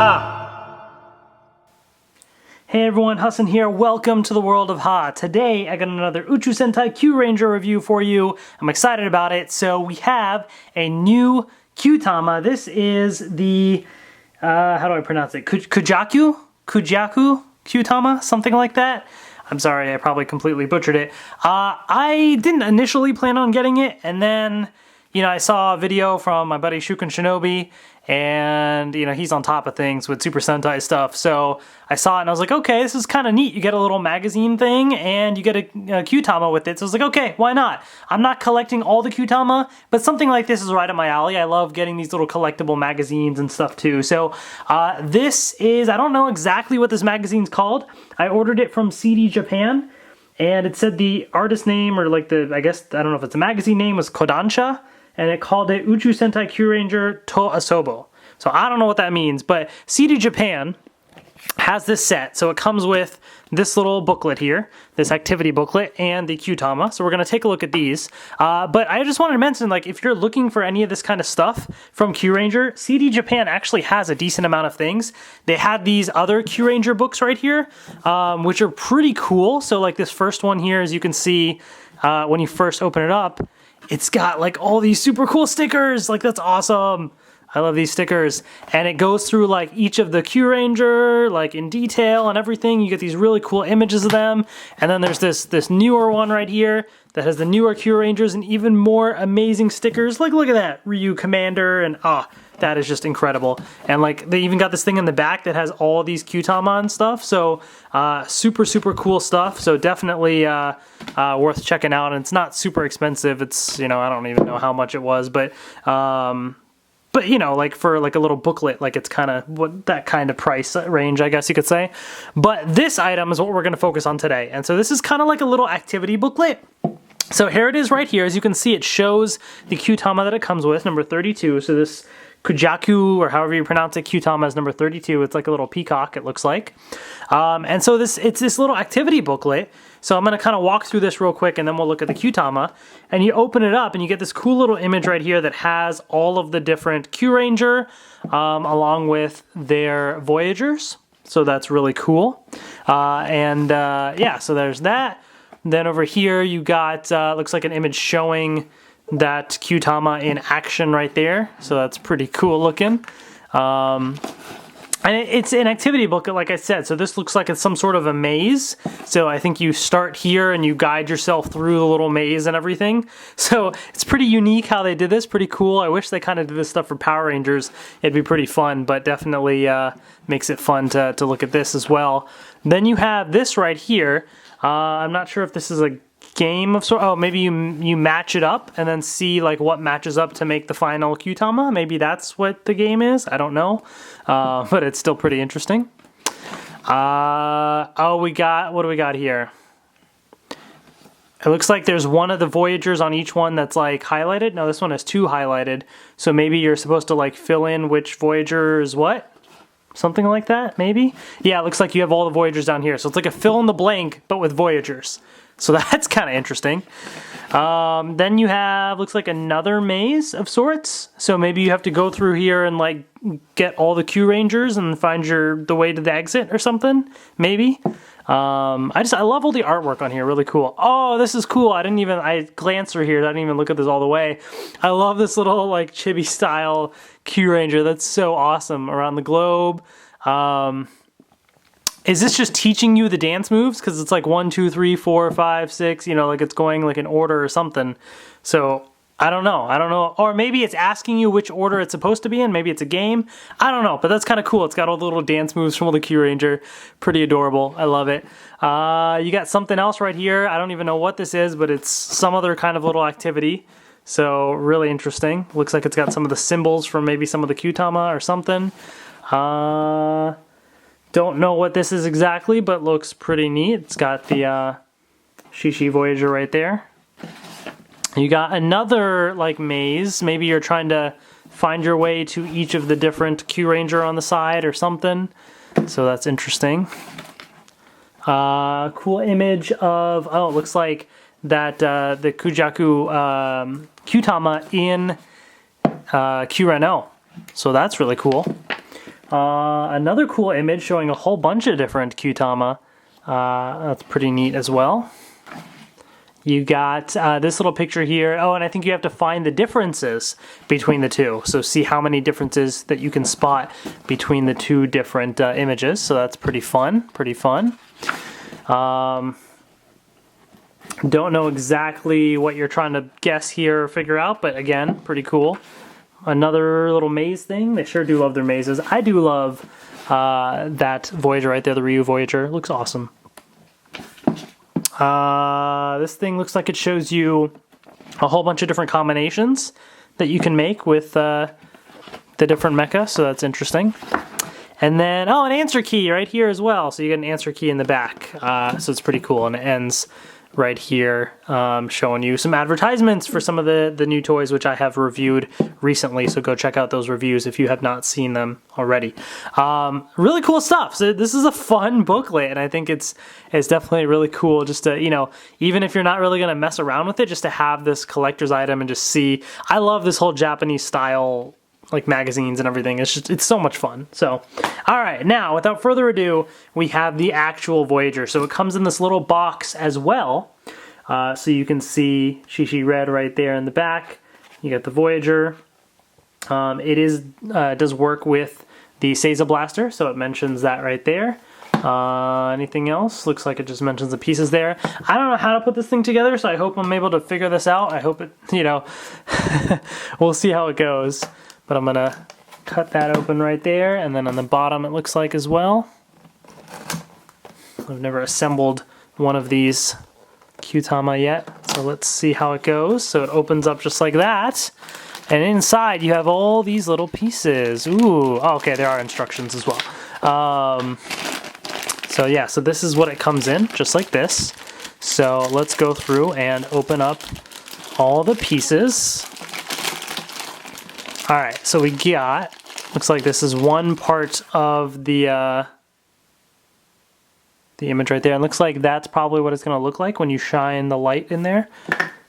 Ha! Hey everyone, Hassan here. Welcome to the world of Ha. Today I got another Uchu Sentai Kyuranger review for you. I'm excited about it. So we have a new Qtama. This is the, how do I pronounce it? Kujyaku? Qtama? Something like that. I'm sorry, I probably completely butchered it. I didn't initially plan on getting it, and then, you know, I saw a video from my buddy Shuken Shinobi, and, you know, he's on top of things with Super Sentai stuff, so I saw it and I was like, okay, this is kind of neat. You get a little magazine thing, and you get a Qtama with it, so I was like, okay, why not? I'm not collecting all the Qtama, but something like this is right up my alley. I love getting these little collectible magazines and stuff too. So this is, I don't know exactly what this magazine's called. I ordered it from CD Japan, and it said the artist name, or like the, I guess, I don't know if it's a magazine name, was Kodansha, and it called it Uchu Sentai Kyuranger to Asobo. So I don't know what that means, but CD Japan has this set. So it comes with this little booklet here, this activity booklet, and the Qtama. So we're going to take a look at these. But I just wanted to mention, like, if you're looking for any of this kind of stuff from Kyuranger, CD Japan actually has a decent amount of things. They had these other Kyuranger books right here, which are pretty cool. So like this first one here, as you can see, when you first open it up, it's got like all these super cool stickers. Like, that's awesome. I love these stickers. And it goes through like each of the Kyuranger, like in detail and everything. You get these really cool images of them. And then there's this newer one right here that has the newer Kyurangers and even more amazing stickers. Like, look at that, Ryu Commander, and that is just incredible. And like, they even got this thing in the back that has all these Qtama and stuff. So super, super cool stuff. So definitely worth checking out. And it's not super expensive. It's, you know, I don't even know how much it was, but you know, like for like a little booklet, like it's kind of what that kind of price range, I guess you could say. But this item is what we're going to focus on today. And so this is kind of like a little activity booklet. So here it is right here. As you can see, it shows the Qtama that it comes with, number 32. So this Kujyaku, or however you pronounce it, Qtama is number 32. It's like a little peacock, it looks like. And so it's this little activity booklet. So I'm going to kind of walk through this real quick, and then we'll look at the Qtama. And you open it up, and you get this cool little image right here that has all of the different Kyuranger, along with their Voyagers. So that's really cool. Yeah, so there's that. Then over here, you got, looks like an image showing that Qtama in action right there. So that's pretty cool looking. And it's an activity booklet, like I said. So this looks like it's some sort of a maze. So I think you start here and you guide yourself through the little maze and everything. So it's pretty unique how they did this, pretty cool. I wish they kind of did this stuff for Power Rangers. It'd be pretty fun, but definitely makes it fun to look at this as well. Then you have this right here. I'm not sure if this is a game of sort. Oh, maybe you match it up and then see like what matches up to make the final Qtama. Maybe that's what the game is. I don't know, but it's still pretty interesting. Oh, what do we got here? It looks like there's one of the Voyagers on each one that's like highlighted. No, this one has two highlighted. So maybe you're supposed to like fill in which Voyager is what. Something like that, maybe? Yeah, it looks like you have all the Voyagers down here. So it's like a fill in the blank, but with Voyagers. So that's kind of interesting. Then you have, looks like another maze of sorts. So maybe you have to go through here and like get all the Kyurangers and find the way to the exit or something, maybe. I love all the artwork on here, really cool. Oh, this is cool. I glanced through here. I didn't even look at this all the way. I love this little like chibi style Kyuranger. That's so awesome. Around the globe. Is this just teaching you the dance moves? Because it's like 1, 2, 3, 4, 5, 6, you know, like it's going like in order or something. So I don't know. Or maybe it's asking you which order it's supposed to be in. Maybe it's a game. I don't know, but that's kind of cool. It's got all the little dance moves from all the Kyuranger. Pretty adorable. I love it. You got something else right here. I don't even know what this is, but it's some other kind of little activity. So really interesting. Looks like it's got some of the symbols from maybe some of the Qtama or something. Don't know what this is exactly, but looks pretty neat. It's got the Shishi Voyager right there. You got another like maze. Maybe you're trying to find your way to each of the different Kyuranger on the side or something. So that's interesting. Cool image of, oh, it looks like that the Kujyaku Qtama in Kyureno. So that's really cool. Another cool image showing a whole bunch of different Kyutama. That's pretty neat as well. You got this little picture here. Oh, and I think you have to find the differences between the two. So see how many differences that you can spot between the two different images. So that's pretty fun, pretty fun. Don't know exactly what you're trying to guess here or figure out, but again, pretty cool. Another little maze thing. They sure do love their mazes. I do love that Voyager right there, the Ryu Voyager. Looks awesome. This thing looks like it shows you a whole bunch of different combinations that you can make with the different mecha, so that's interesting. And then, oh, an answer key right here as well. So you get an answer key in the back, so it's pretty cool, and it ends right here showing you some advertisements for some of the new toys, which I have reviewed recently, so go check out those reviews if you have not seen them already. Really cool stuff. So this is a fun booklet, and I think it's definitely really cool just to, you know, even if you're not really going to mess around with it, just to have this collector's item and just see. I love this whole Japanese style like magazines and everything. It's so much fun. So, all right, now without further ado, we have the actual Voyager. So it comes in this little box as well. So you can see Shishi Red right there in the back. You got the Voyager. It does work with the Seiza Blaster, so it mentions that right there. Anything else? Looks like it just mentions the pieces there. I don't know how to put this thing together, so I hope I'm able to figure this out. I hope it, you know, we'll see how it goes. But I'm gonna cut that open right there, and then on the bottom it looks like as well. I've never assembled one of these Kyutama yet, so let's see how it goes. So it opens up just like that, and inside you have all these little pieces. Ooh, oh, okay, there are instructions as well. So yeah, so this is what it comes in, just like this. So let's go through and open up all the pieces. All right, so we got, looks like this is one part of the image right there. It looks like that's probably what it's gonna look like when you shine the light in there.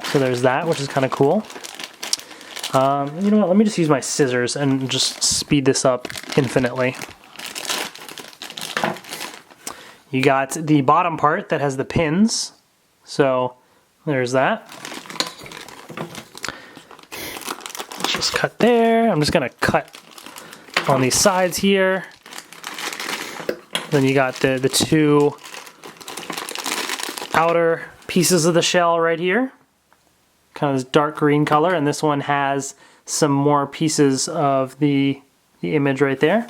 So there's that, which is kind of cool. You know what, let me just use my scissors and just speed this up infinitely. You got the bottom part that has the pins. So there's that. Just cut there. I'm just gonna cut on these sides here. Then you got the two outer pieces of the shell right here. Kind of this dark green color, and this one has some more pieces of the image right there.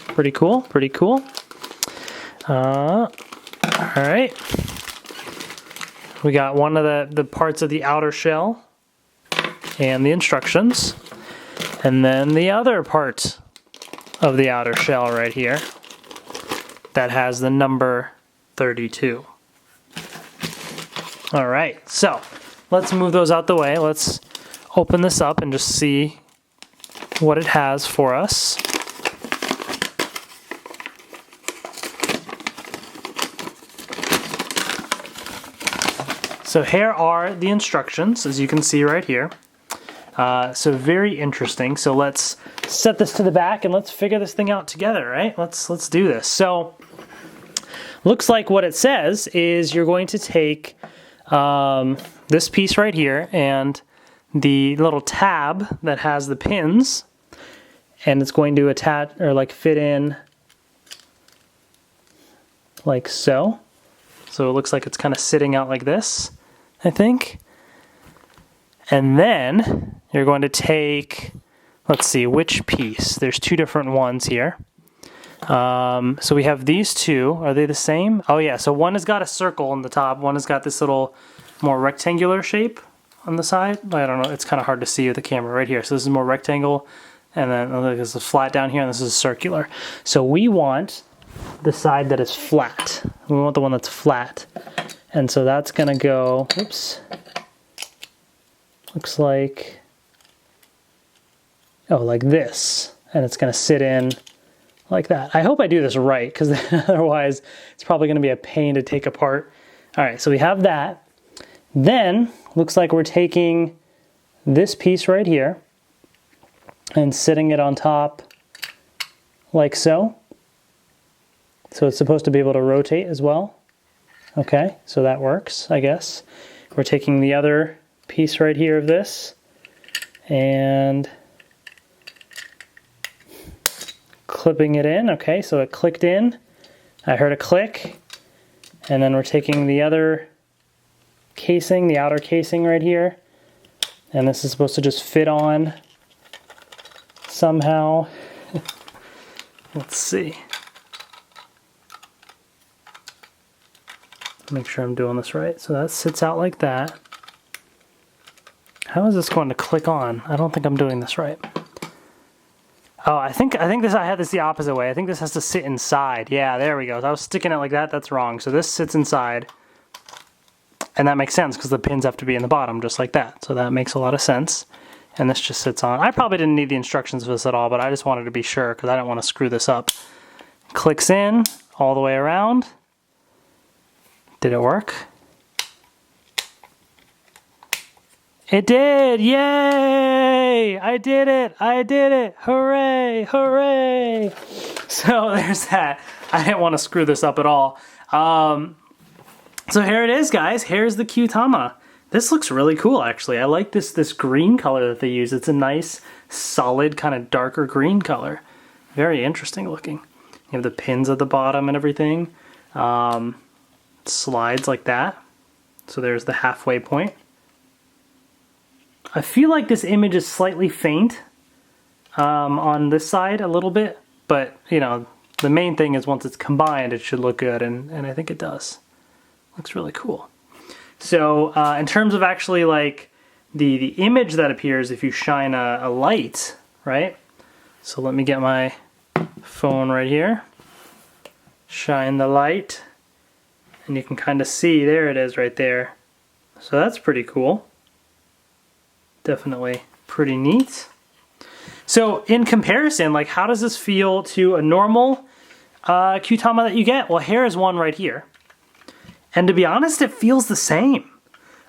Pretty cool, pretty cool. All right. We got one of the parts of the outer shell and the instructions. And then the other part of the outer shell right here that has the number 32. All right, so let's move those out the way. Let's open this up and just see what it has for us. So here are the instructions, as you can see right here. So very interesting. So let's set this to the back and let's figure this thing out together, right? Let's do this. So looks like what it says is you're going to take this piece right here and the little tab that has the pins, and it's going to attach or like fit in like so. So it looks like it's kind of sitting out like this, I think. And then you're going to take, let's see, which piece? There's two different ones here. So we have these two. Are they the same? Oh yeah, so one has got a circle on the top. One has got this little more rectangular shape on the side. I don't know, it's kind of hard to see with the camera right here. So this is more rectangle, and then this is flat down here, and this is circular. So we want the side that is flat. We want the one that's flat. And so that's gonna go, oops. Looks like, oh, like this. And it's gonna sit in like that. I hope I do this right, because otherwise it's probably gonna be a pain to take apart. All right, so we have that. Then, looks like we're taking this piece right here and sitting it on top like so. So it's supposed to be able to rotate as well. Okay, so that works, I guess. We're taking the other piece right here of this and clipping it in. Okay, so it clicked in. I heard a click. And then we're taking the other casing, the outer casing right here. And this is supposed to just fit on somehow. Let's see. Make sure I'm doing this right. So that sits out like that. How is this going to click on? I don't think I'm doing this right. Oh, I think I had this the opposite way. I think this has to sit inside. Yeah, there we go. So I was sticking it like that. That's wrong. So this sits inside. And that makes sense because the pins have to be in the bottom just like that. So that makes a lot of sense. And this just sits on. I probably didn't need the instructions for this at all, but I just wanted to be sure because I don't want to screw this up. Clicks in all the way around. Did it work? It did! Yay! I did it! I did it! Hooray! Hooray! So there's that. I didn't want to screw this up at all. So here it is, guys. Here's the Kyutama. This looks really cool, actually. I like this green color that they use. It's a nice, solid, kind of darker green color. Very interesting looking. You have the pins at the bottom and everything. Slides like that. So there's the halfway point. I feel like this image is slightly faint on this side a little bit, but you know, the main thing is once it's combined, it should look good, and I think it does. Looks really cool. So in terms of actually like the image that appears if you shine a light, right? So let me get my phone right here. Shine the light, and you can kind of see, there it is right there. So that's pretty cool. Definitely pretty neat. So in comparison, like how does this feel to a normal Kyutama that you get? Well, here is one right here. And to be honest, it feels the same.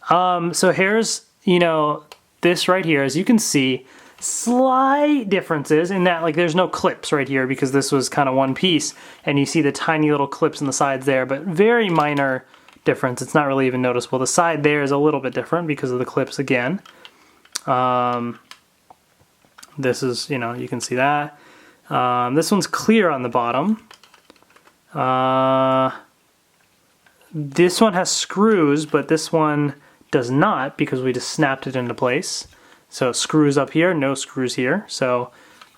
So here's, you know, this right here, as you can see, slight differences in that like there's no clips right here because this was kind of one piece, and you see the tiny little clips in the sides there, but very minor difference. It's not really even noticeable. The side there is a little bit different because of the clips again. This is, you know, you can see that. This one's clear on the bottom. This one has screws, but this one does not because we just snapped it into place. So screws up here, no screws here. So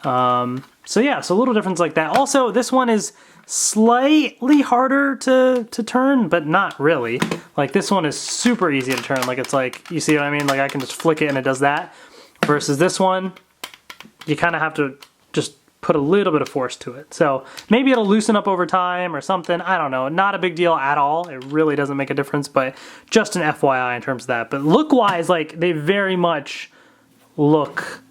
yeah, so a little difference like that. Also, this one is slightly harder to turn, but not really. Like this one is super easy to turn. Like it's like, you see what I mean? Like I can just flick it and it does that. Versus this one, you kind of have to just put a little bit of force to it. So maybe it'll loosen up over time or something. I don't know. Not a big deal at all. It really doesn't make a difference, but just an FYI in terms of that. But look-wise, like they very much look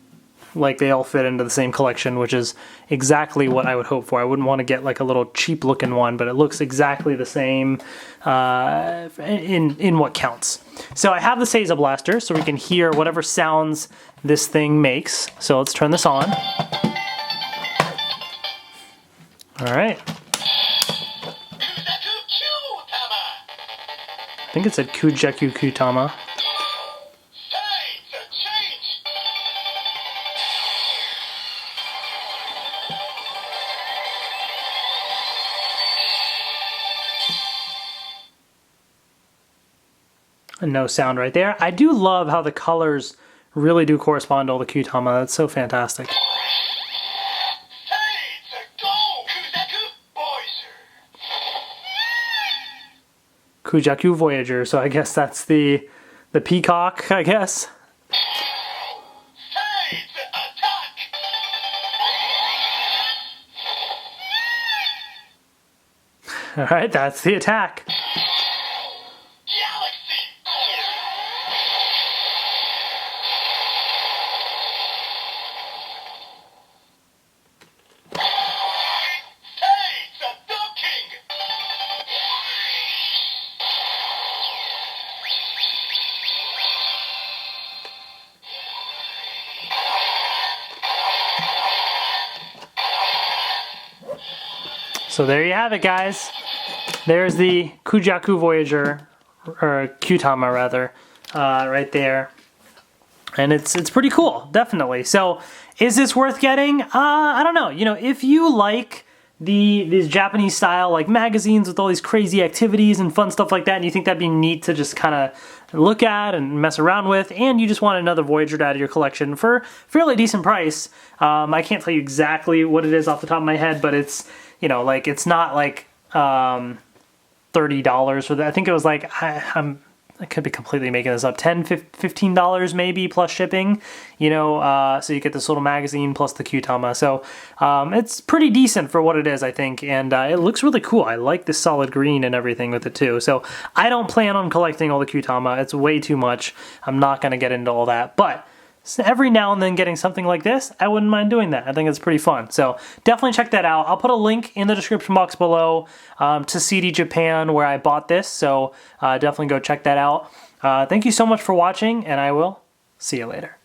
like they all fit into the same collection, which is exactly what I would hope for. I wouldn't want to get like a little cheap looking one, but it looks exactly the same in what counts. So I have the Seiza Blaster so we can hear whatever sounds this thing makes. So let's turn this on. All right. I think it said Kujyaku Qama. And no sound right there. I do love how the colors really do correspond to all the Kyutama. That's so fantastic. Kujyaku Voyager, so I guess that's the peacock, I guess. All right, that's the attack. So there you have it, guys. There's the Kujyaku Voyager, or Kyutama rather, right there. And it's pretty cool, definitely. So is this worth getting? I don't know. You know, if you like these Japanese style like magazines with all these crazy activities and fun stuff like that, and you think that'd be neat to just kind of look at and mess around with, and you just want another Voyager to add to your collection for a fairly decent price. I can't tell you exactly what it is off the top of my head, but it's, you know, like, it's not like $30 for that. I think it was like, I could be completely making this up, $10, $15 maybe plus shipping, you know, so you get this little magazine plus the Kyutama. So it's pretty decent for what it is, I think, and it looks really cool. I like this solid green and everything with it too. So I don't plan on collecting all the Kyutama. It's way too much. I'm not going to get into all that, but every now and then getting something like this, I wouldn't mind doing that. I think it's pretty fun. So definitely check that out. I'll put a link in the description box below to CD Japan where I bought this. So definitely go check that out. Thank you so much for watching, and I will see you later.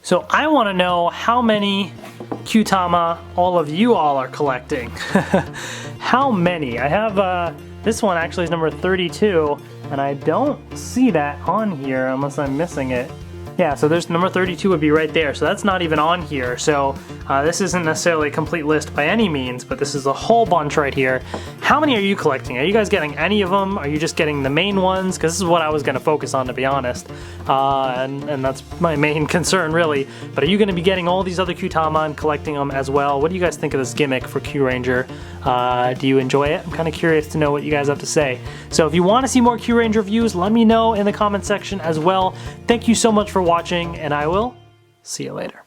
So I want to know how many Kyutama all of you all are collecting. How many? I have this one actually is number 32, and I don't see that on here unless I'm missing it. Yeah, so there's number 32 would be right there, so that's not even on here. So this isn't necessarily a complete list by any means, but this is a whole bunch right here. How many are you collecting? Are you guys getting any of them? Are you just getting the main ones? Because this is what I was going to focus on, to be honest. And that's my main concern, really. But are you going to be getting all these other Kyutama and collecting them as well? What do you guys think of this gimmick for Kyuranger? Do you enjoy it? I'm kind of curious to know what you guys have to say. So if you want to see more Kyuranger reviews, let me know in the comment section as well. Thank you so much for watching, and I will see you later.